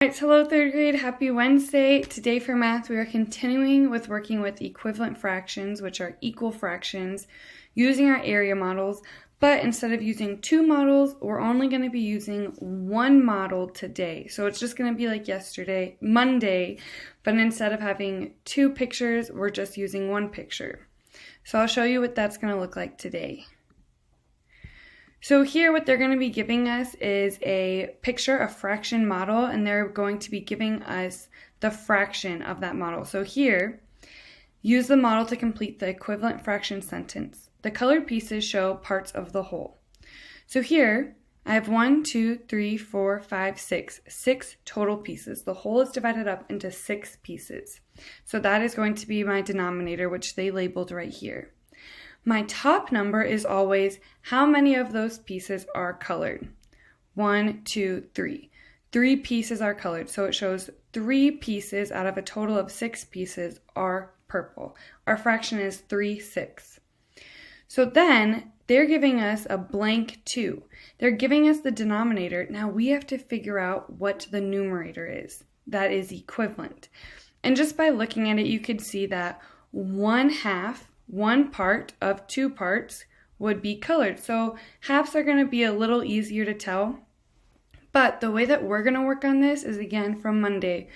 Alright, so hello third grade, happy Wednesday. Today for math we are continuing with working with equivalent fractions, which are equal fractions, using our area models, but instead of using two models, we're only going to be using one model today. So it's just going to be like Monday, but instead of having two pictures, we're just using one picture. So I'll show you what that's going to look like today. So here what they're going to be giving us is a picture, a fraction model, and they're going to be giving us the fraction of that model. So here, use the model to complete the equivalent fraction sentence. The colored pieces show parts of the whole. So here, I have 6 total pieces. The whole is divided up into 6 pieces. So that is going to be my denominator, which they labeled right here. My top number is always how many of those pieces are colored. 1, 2, 3. 3 pieces are colored, so it shows 3 pieces out of a total of 6 pieces are purple. Our fraction is 3/6. So then they're giving us a blank 2. They're giving us the denominator. Now we have to figure out what the numerator is. That is equivalent. And just by looking at it, you can see that 1/2, one part of 2 parts, would be colored. So halves are going to be a little easier to tell. But the way that we're going to work on this is, again, from Monday.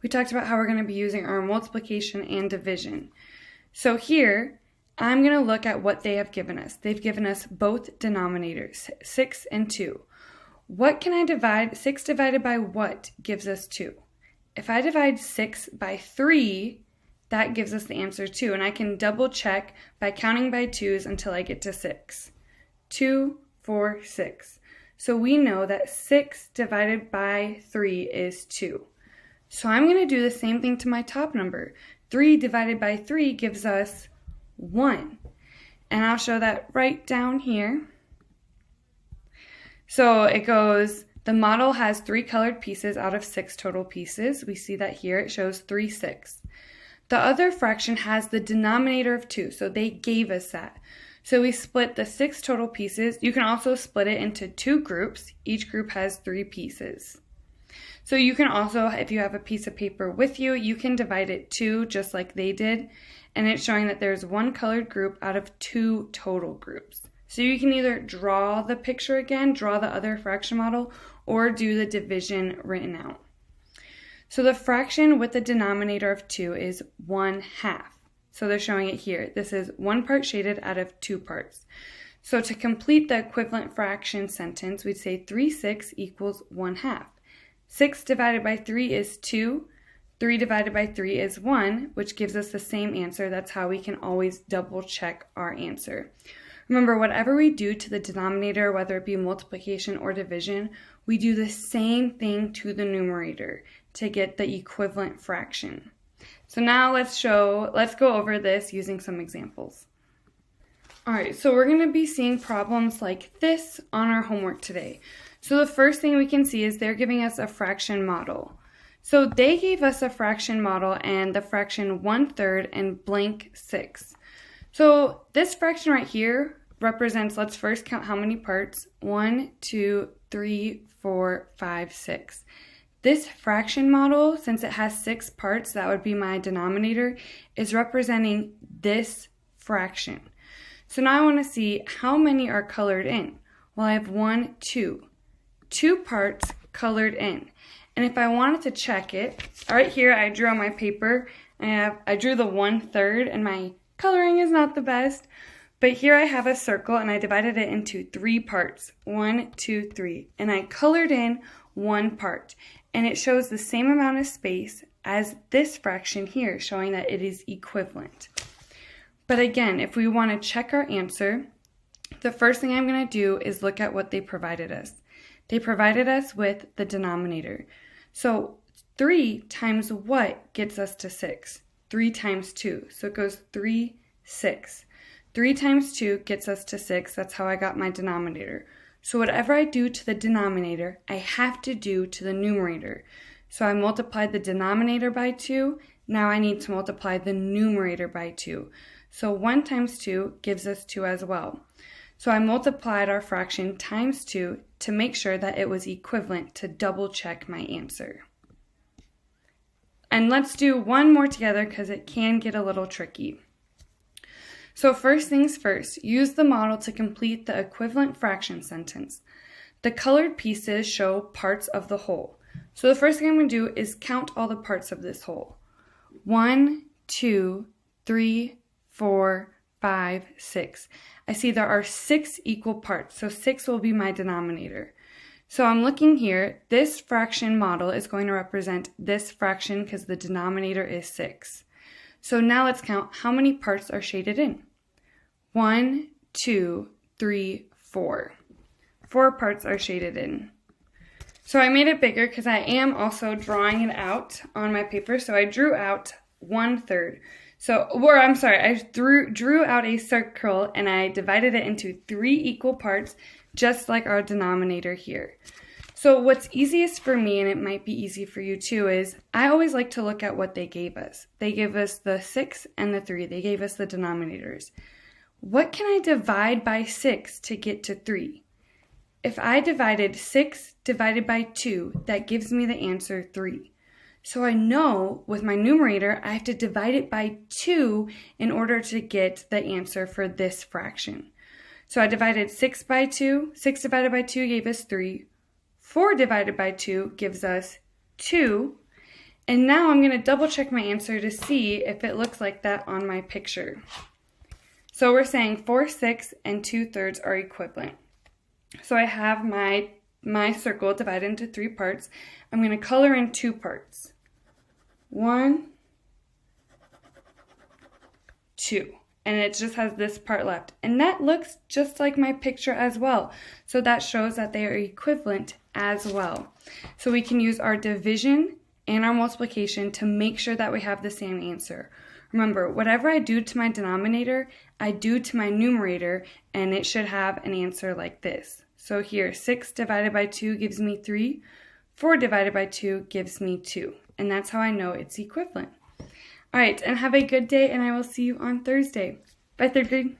We talked about how we're going to be using our multiplication and division. So here, I'm going to look at what they have given us. They've given us both denominators, 6 and 2. What can I divide? 6 divided by what gives us 2? If I divide 6 by 3, that gives us the answer 2, and I can double check by counting by 2s until I get to 6. 2, 4, 6. So we know that 6 divided by 3 is 2. So I'm going to do the same thing to my top number. 3 divided by 3 gives us 1. And I'll show that right down here. So it goes, the model has 3 colored pieces out of 6 total pieces. We see that here. It shows 3/6. The other fraction has the denominator of 2, so they gave us that. So we split the 6 total pieces. You can also split it into 2 groups. Each group has 3 pieces. So you can also, if you have a piece of paper with you, you can divide it 2 just like they did. And it's showing that there's 1 colored group out of 2 total groups. So you can either draw the picture again, draw the other fraction model, or do the division written out. So the fraction with the denominator of 2 is 1/2. So they're showing it here. This is 1 part shaded out of 2 parts. So to complete the equivalent fraction sentence, we'd say 3/6 equals 1/2. 6 divided by 3 is 2. 3 divided by 3 is 1, which gives us the same answer. That's how we can always double check our answer. Remember, whatever we do to the denominator, whether it be multiplication or division, we do the same thing to the numerator to get the equivalent fraction. So now let's go over this using some examples. Alright, so we're going to be seeing problems like this on our homework today. So the first thing we can see is they're giving us a fraction model. So they gave us a fraction model and the fraction 1/3 and blank 6. So this fraction right here represents, let's first count how many parts. 1, 2, 3, 4, 5, 6. This fraction model, since it has 6 parts, that would be my denominator, is representing this fraction. So now I want to see how many are colored in. Well, I have 1, 2. 2 parts colored in. And if I wanted to check it, right here I drew on my paper, I drew the 1/3, and my coloring is not the best, but here I have a circle and I divided it into 3 parts, 1, 2, 3, and I colored in 1 part, and it shows the same amount of space as this fraction here, showing that it is equivalent. But again, if we want to check our answer, the first thing I'm going to do is look at what they provided us. They provided us with the denominator. So 3 times what gets us to 6? 3 times 2. So it goes 3/6. 3 times 2 gets us to 6. That's how I got my denominator. So whatever I do to the denominator, I have to do to the numerator. So I multiplied the denominator by 2. Now I need to multiply the numerator by 2. So 1 times 2 gives us 2 as well. So I multiplied our fraction times 2 to make sure that it was equivalent to double check my answer. And let's do one more together because it can get a little tricky. So first things first, use the model to complete the equivalent fraction sentence. The colored pieces show parts of the whole. So the first thing I'm going to do is count all the parts of this whole. 1, 2, 3, 4, 5, 6. I see there are 6 equal parts, so 6 will be my denominator. So I'm looking here, this fraction model is going to represent this fraction because the denominator is 6. So now let's count how many parts are shaded in. 1, 2, 3, 4. 4 parts are shaded in. So I made it bigger because I am also drawing it out on my paper. So I drew out 1/3. I drew out a circle and I divided it into 3 equal parts, just like our denominator here. So what's easiest for me, and it might be easy for you too, is I always like to look at what they gave us. They gave us the 6 and the 3. They gave us the denominators. What can I divide by 6 to get to 3? If I divided 6 divided by 2, that gives me the answer 3. So I know with my numerator, I have to divide it by 2 in order to get the answer for this fraction. So I divided 6 by 2. 6 divided by 2 gave us 3. 4 divided by 2 gives us 2. And now I'm going to double check my answer to see if it looks like that on my picture. So we're saying 4/6 and 2/3 are equivalent. So I have my circle divided into 3 parts. I'm going to color in 2 parts. 1, 2. And it just has this part left. And that looks just like my picture as well. So that shows that they are equivalent as well. So we can use our division and our multiplication to make sure that we have the same answer. Remember, whatever I do to my denominator, I do to my numerator, and it should have an answer like this. So here, 6 divided by 2 gives me 3. 4 divided by 2 gives me 2. And that's how I know it's equivalent. All right, and have a good day, and I will see you on Thursday. Bye, third grade.